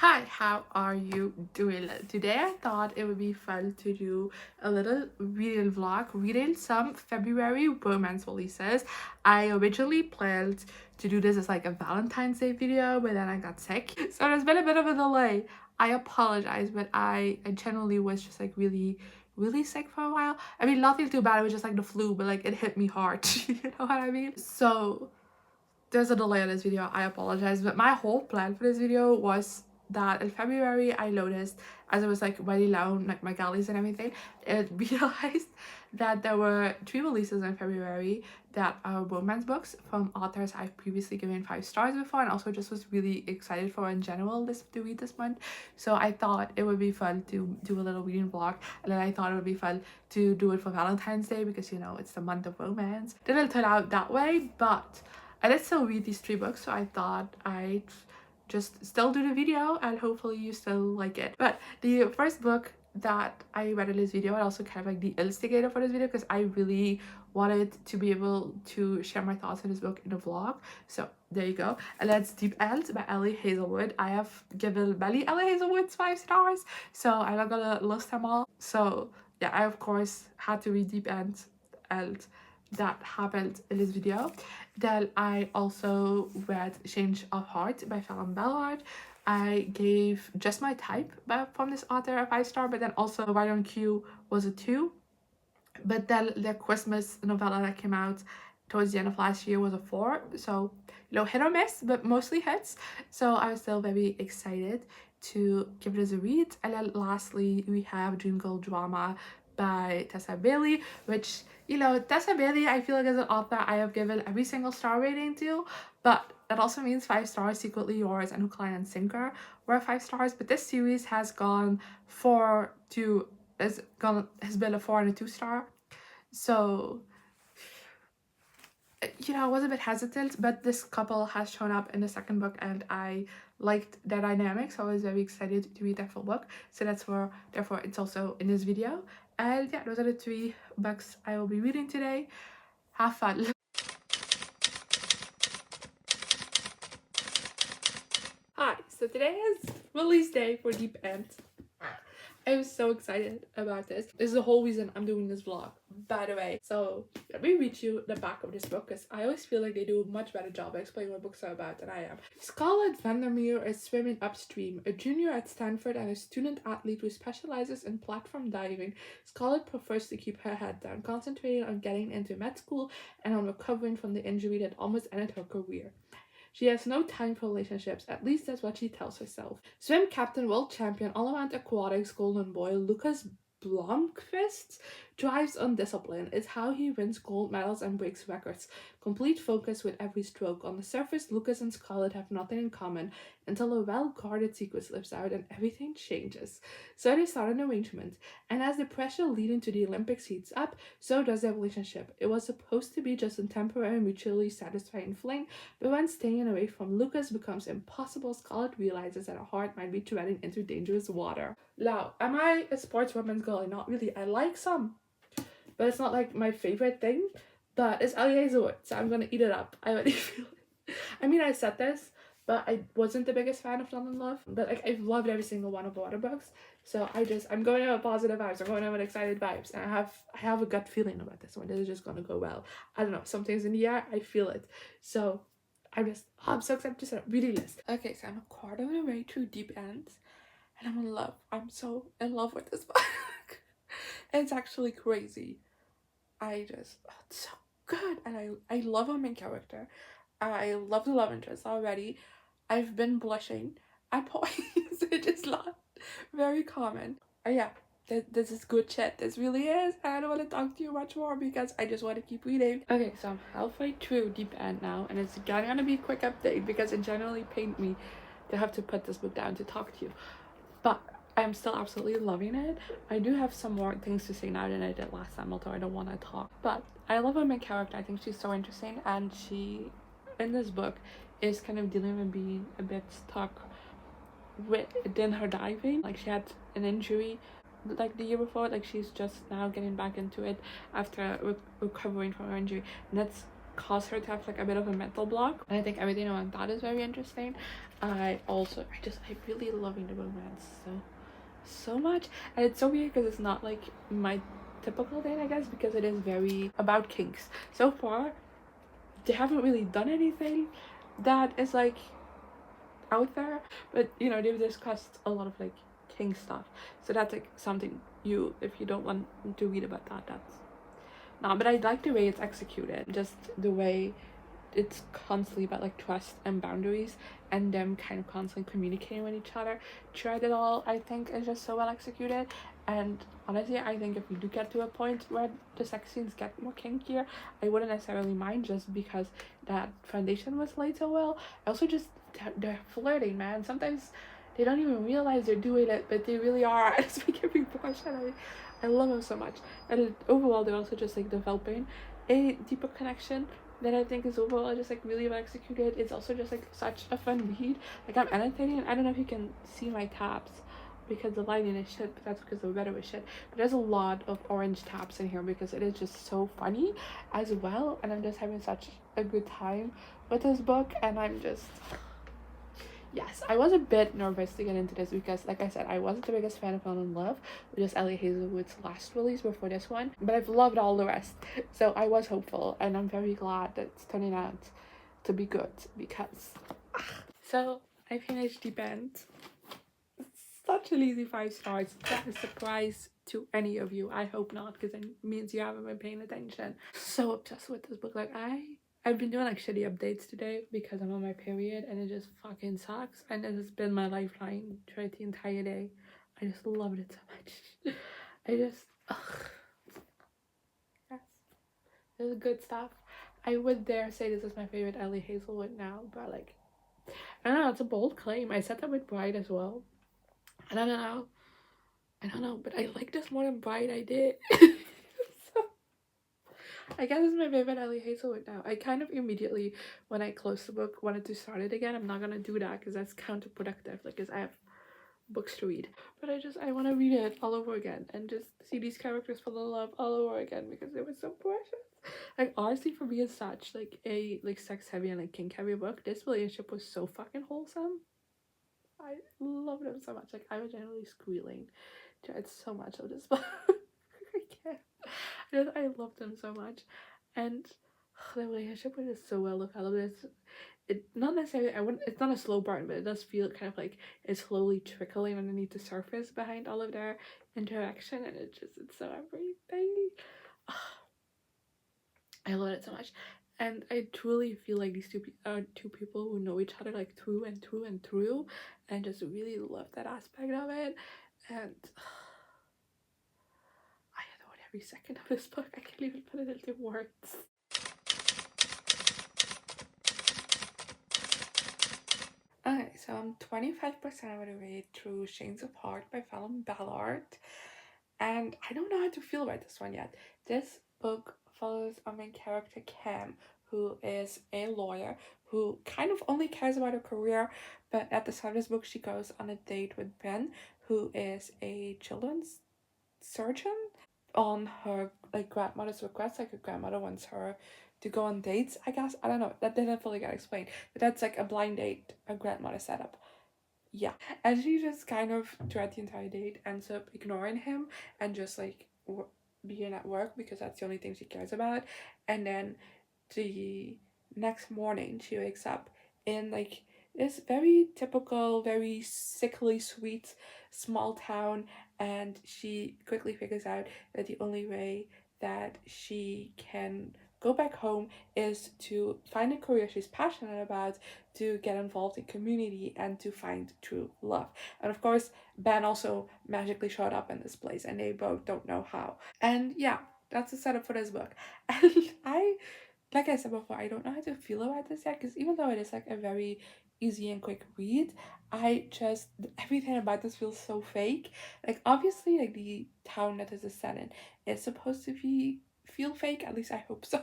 Hi, how are you doing? Today I thought it would be fun to do a little reading vlog, reading some February romance releases. I originally planned to do this as like a Valentine's Day video, but then I got sick. So there's been a bit of a delay. I apologize, but I generally was just like really sick for a while. I mean, nothing too bad, it was just like the flu, but like it hit me hard. You know what I mean? So there's a delay on this video, I apologize, but my whole plan for this video was that in February I noticed, as I was like writing down like my galleys and everything, it realized that there were 3 releases in February that are romance books from authors I've previously given 5 stars before, and also just was really excited for in general to read this month. So I thought it would be fun to do a little reading vlog, and then I thought it would be fun to do it for Valentine's Day because, you know, it's the month of romance. Didn't turn out that way, but I did still read these 3 books, so I thought I'd just still do the video and hopefully you still like it. But the first book that I read in this video, and also kind of like the instigator for this video, because I really wanted to be able to share my thoughts on this book in a vlog. So there you go. And that's Deep End by Ali Hazelwood. I have given many Ali Hazelwoods 5 stars, so I'm not gonna list them all. So yeah, I of course had to read Deep End, and that happened in this video. Then I also read Change of Heart by Falon Ballard. I gave Just My Type from this author a 5 star, but then also Right on Cue was a 2. But then the Christmas novella that came out towards the end of last year was a 4. So, you know, hit or miss, but mostly hits. So I was still very excited to give this a read. And then lastly, we have Dream Girl Drama by Tessa, which, you know, Tessa, I feel like as an author I have given every single star rating to, but that also means 5 stars. Secretly Yours and Hook, Line and Sinker were 5 stars, but this series has gone has been a 4 and a 2 star. So, you know, I was a bit hesitant, but this couple has shown up in the second book and I liked their dynamic, so I was very excited to read their full book. So therefore it's also in this video. And yeah, those are the 3 books I will be reading today. Have fun. Hi, so today is release day for Deep End. I'm so excited about this. This is the whole reason I'm doing this vlog, by the way. So let me read you the back of this book, because I always feel like they do a much better job of explaining what books are about than I am. Scarlett Vandermeer is swimming upstream. A junior at Stanford and a student athlete who specializes in platform diving, Scarlett prefers to keep her head down, concentrating on getting into med school and on recovering from the injury that almost ended her career. She has no time for relationships, at least that's what she tells herself. Swim captain, world champion, all-around aquatics golden boy Lucas Blomqvist drives on discipline. It's how he wins gold medals and breaks records. Complete focus with every stroke. On the surface, Lucas and Scarlett have nothing in common until a well-guarded secret slips out and everything changes. So they start an arrangement, and as the pressure leading to the Olympics heats up, so does their relationship. It was supposed to be just a temporary, mutually satisfying fling, but when staying away from Lucas becomes impossible, Scarlett realizes that her heart might be treading into dangerous water. Now, am I a sports women's girl? Not really. I like some, but it's not like my favorite thing. But it's Ali Hazelwood, so I'm gonna eat it up. I already feel it. I mean, I said this, but I wasn't the biggest fan of London Love. But like, I've loved every single one of the water books. So I'm going in with positive vibes. I'm going in with excited vibes, and I have a gut feeling about this one. This is just gonna go well. I don't know. Something's in the air. I feel it. So I'm so excited to start reading this. Okay, so I'm a quarter of the way through Deep End, and I'm in love. I'm so in love with this book. It's actually crazy. It's so good, and I love our main character. I love the love interest already. I've been blushing at points. It is not very common. Yeah, this is good shit. This really is. I don't want to talk to you much more because I just want to keep reading. Okay, so I'm halfway through Deep End now, and it's gonna be a quick update because it generally pains me to have to put this book down to talk to you. But I'm still absolutely loving it. I do have some more things to say now than I did last time, although I don't want to talk. But I love her main character. I think she's so interesting, and she, in this book, is kind of dealing with being a bit stuck within her diving. Like, she had an injury like the year before. Like, she's just now getting back into it after recovering from her injury, and that's caused her to have like a bit of a mental block, and I think everything around that is very interesting. I really loving the romance so much, and it's so weird because it's not like my typical date, I guess, because it is very about kinks. So far they haven't really done anything that is like out there, but you know, they've discussed a lot of like kink stuff, so that's like something you, if you don't want to read about that, that's no. But I like the way it's executed, just the way it's constantly about like trust and boundaries and them kind of constantly communicating with each other throughout it all. I think is just so well executed, and honestly I think if we do get to a point where the sex scenes get more kinkier, I wouldn't necessarily mind, just because that foundation was laid so well. I also just, they're flirting, man. Sometimes they don't even realize they're doing it, but they really are. It's making me blush, and I love them so much. And overall they're also just like developing a deeper connection that I think is overall just like really well executed. It's also just like such a fun read. Like I'm annotating, I don't know if you can see my tabs because the lighting is shit, but that's because the weather was shit. But there's a lot of orange tabs in here because it is just so funny as well, and I'm just having such a good time with this book. And I'm just, yes, I was a bit nervous to get into this because, like I said, I wasn't the biggest fan of Fallen in Love, which is Ali Hazelwood's last release before this one, but I've loved all the rest, so I was hopeful, and I'm very glad that it's turning out to be good because so I finished Deep End. Such an easy 5 stars. That is a surprise to any of you. I hope not, because it means you haven't been paying attention. So obsessed with this book. Like I've been doing like shitty updates today because I'm on my period and it just fucking sucks, and it has been my lifeline throughout the entire day. I just loved it so much. I just, yes, this is good stuff. I would dare say this is my favorite Ali Hazelwood now, but like, I don't know, it's a bold claim. I said that with Bride as well. And I don't know, but I like this more than Bride. I did. So I guess it's my favorite Ali Hazelwood now. I kind of immediately, when I closed the book, wanted to start it again. I'm not gonna do that because that's counterproductive, like, because I have books to read. But I want to read it all over again and just see these characters fall in love all over again because it was so precious. Like, honestly, for me as such, like, a, like, sex heavy and, like, kink heavy book, this relationship was so fucking wholesome. I love them so much. Like, I was generally squealing. Tried so much of this book. I can't. I love them so much, and the relationship was just so well developed. It not necessarily, I wouldn't, it's not a slow burn, but it does feel kind of like it's slowly trickling underneath the surface behind all of their interaction, and it's so everything. I love it so much. And I truly feel like these two are two people who know each other like through and through and through, and just really love that aspect of it. And I adored every second of this book. I can't even put it into words. Okay, so I'm 25% of the way through Shades of Heart by Falon Ballard, and I don't know how to feel about this one yet. This book follows our main character Cam, who is a lawyer who kind of only cares about her career, but at the start of this book she goes on a date with Ben, who is a children's surgeon, on her like grandmother's request. Like her grandmother wants her to go on dates, I guess. I don't know, that didn't fully get explained, but that's like a blind date her grandmother set up. Yeah, and she just kind of throughout the entire date ends up ignoring him and just like being at work because that's the only thing she cares about. And then the next morning she wakes up in like this very typical, very sickly sweet small town, and she quickly figures out that the only way that she can go back home is to find a career she's passionate about, to get involved in community, and to find true love. And of course, Ben also magically showed up in this place and they both don't know how. And yeah, that's the setup for this book. And like I said before, I don't know how to feel about this yet, because even though it is like a very easy and quick read, everything about this feels so fake. Like, obviously, like, the town that this is set in is supposed to feel fake, at least I hope so.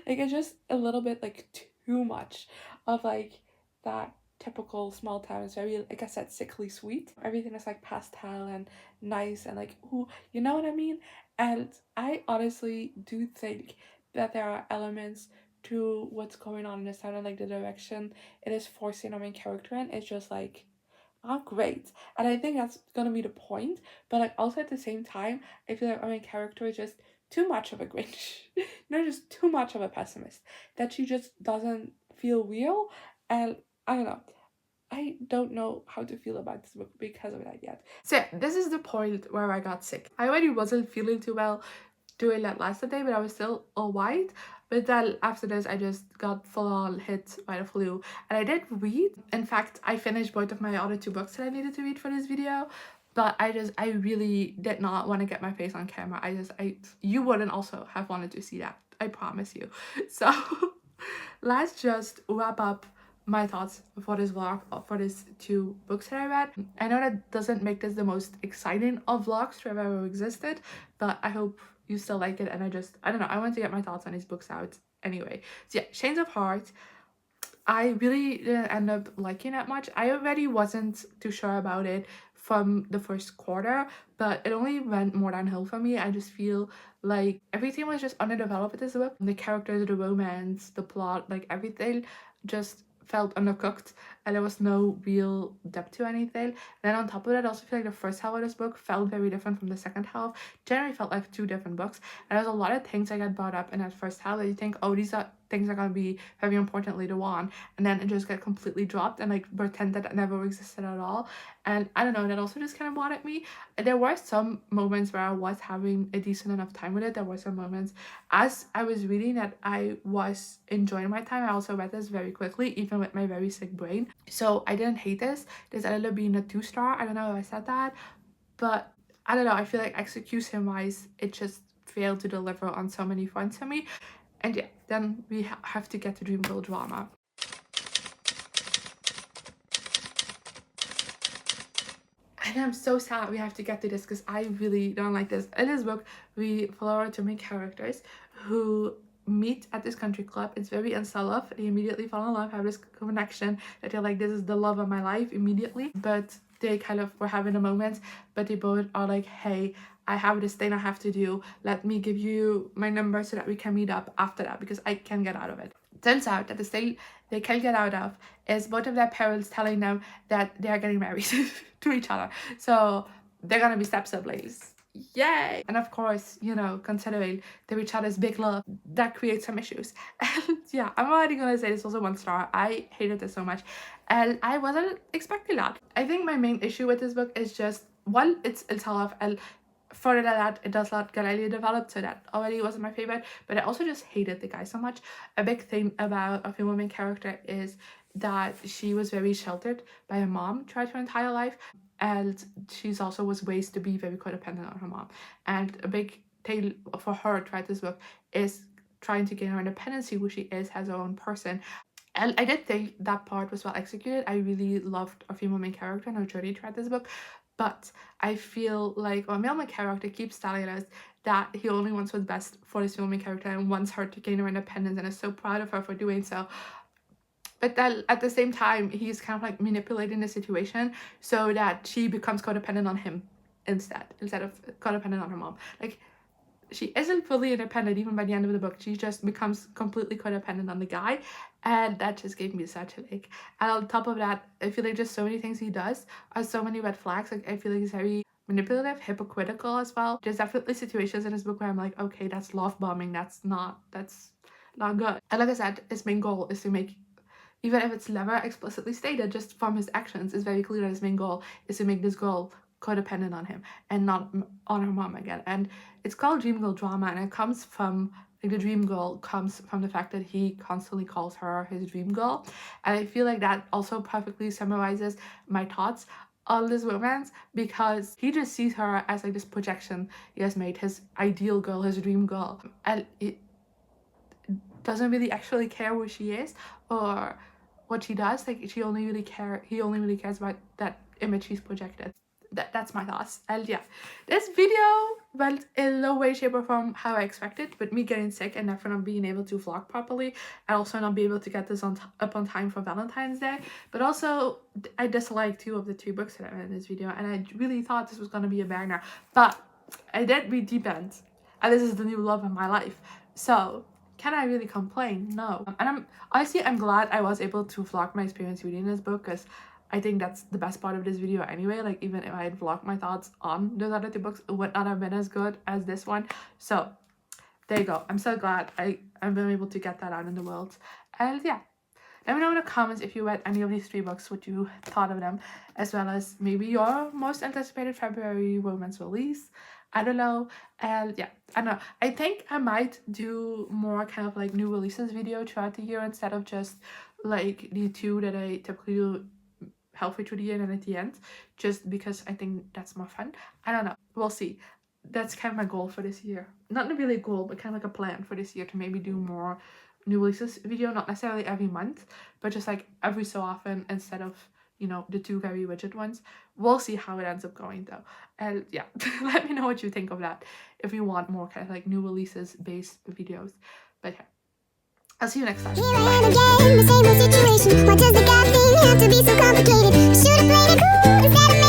Like, it's just a little bit like too much of like that typical small town. Is very, like I said, sickly sweet. Everything is like pastel and nice and like, ooh, you know what I mean? And I honestly do think that there are elements to what's going on in the sound and like the direction it is forcing our main character in is just like, oh great. And I think that's gonna be the point, but like also at the same time I feel like our main character is just too much of a Grinch. Just too much of a pessimist, that she just doesn't feel real. And I don't know, I don't know how to feel about this book because of that yet. So yeah, this is the point where I got sick. I already wasn't feeling too well doing that last day, but I was still alright. But then after this, I just got full on hit by the flu. And I did read. In fact, I finished both of my other 2 books that I needed to read for this video. But I really did not want to get my face on camera. You wouldn't also have wanted to see that. I promise you. So let's just wrap up my thoughts for this vlog, for these 2 books that I read. I know that doesn't make this the most exciting of vlogs to have ever existed, but I hope you still like it. And I don't know, I want to get my thoughts on these books out anyway. So yeah, Chains of Heart, I really didn't end up liking that much. I already wasn't too sure about it from the first quarter, but it only went more downhill for me. I just feel like everything was just underdeveloped with this book. The characters, the romance, the plot, like everything just felt undercooked, and there was no real depth to anything. And then on top of that, I also feel like the first half of this book felt very different from the second half. Generally felt like 2 different books, and there's a lot of things that got brought up in that first half that you think, oh, these are things are gonna be very important later on, and then it just got completely dropped and like pretended that never existed at all. And I don't know, that also just kind of bothered me. There were some moments where I was having a decent enough time with it. There were some moments as I was reading that I was enjoying my time. I also read this very quickly, even with my very sick brain. So I didn't hate this. This ended up being a 2-star. I don't know if I said that, but I don't know. I feel like execution wise, it just failed to deliver on so many fronts for me. And yeah, then we have to get to Dream Girl drama. And I'm so sad we have to get to this because I really don't like this. In this book, we follow our 2 main characters who meet at this country club. It's very instant love. They immediately fall in love, have this connection that they're like, this is the love of my life immediately. But they kind of were having a moment, but they both are like, hey, I have this thing I have to do. Let me give you my number so that we can meet up after that because I can get out of it. Turns out that the thing they can get out of is both of their parents telling them that they are getting married to each other. So they're gonna be step siblings. Yay! And of course, you know, considering they're each other's big love, that creates some issues. And yeah, I'm already gonna say this was a 1-star. I hated this so much, and I wasn't expecting that. I think my main issue with this book is just, one, it's tough, and further than that, it does not get really developed, so that already wasn't my favorite. But I also just hated the guy so much. A big thing about a female main character is that she was very sheltered by her mom throughout her entire life, and she's also was raised to be very codependent on her mom. And a big thing for her throughout this book is trying to gain her independence, who she is as her own person. And I did think that part was well executed. I really loved a female main character and her journey throughout this book. But I feel like our male main character keeps telling us that he only wants what's best for this female main character and wants her to gain her independence and is so proud of her for doing so. But then at the same time, he's kind of like manipulating the situation so that she becomes codependent on him instead of codependent on her mom. Like, she isn't fully independent even by the end of the book. She just becomes completely codependent on the guy, and that just gave me such a like. And on top of that, I feel like just so many things he does are so many red flags. Like, I feel like he's very manipulative, hypocritical as well. There's definitely situations in this book where I'm like, okay, that's love bombing. That's not good. And like I said, his main goal is to make, even if it's never explicitly stated, just from his actions, it's very clear that his main goal is to make this girl codependent on him and not on her mom again. And it's called Dream Girl drama, and it comes from, like, the dream girl comes from the fact that he constantly calls her his dream girl. And I feel like that also perfectly summarizes my thoughts on this romance, because he just sees her as like this projection he has made, his ideal girl, his dream girl, and it doesn't really actually care who she is or what she does. Like, he only really cares about that image he's projected. That's my thoughts. And yeah, this video went in no way, shape or form how I expected, with me getting sick and therefore not being able to vlog properly, and also not be able to get this up on time for Valentine's Day. But also, I disliked 2 of the 3 books that I read in this video, and I really thought this was going to be a banger. But I did read Deep End, and this is the new love of my life. So can I really complain? No. And I'm glad I was able to vlog my experience reading this book, because I think that's the best part of this video anyway. Like, even if I had vlogged my thoughts on those other two books, it would not have been as good as this one. So there you go. I'm so glad I've been able to get that out in the world. And yeah, let me know in the comments if you read any of these 3 books, what you thought of them, as well as maybe your most anticipated February romance release. I don't know. And yeah, I don't know. I think I might do more kind of like new releases video throughout the year, instead of just like the 2 that I typically do halfway through the year and then at the end, just because I think that's more fun. I don't know. We'll see. That's kind of my goal for this year. Not really a goal, but kind of like a plan for this year, to maybe do more new releases video, not necessarily every month, but just like every so often, instead of, you know, the 2 very rigid ones. We'll see how it ends up going though. And yeah, let me know what you think of that, if you want more kind of like new releases based videos. But yeah, I'll see you next time. Here I am again, the same old situation. Why does the God thing have to be so complicated? Should've played it cool instead of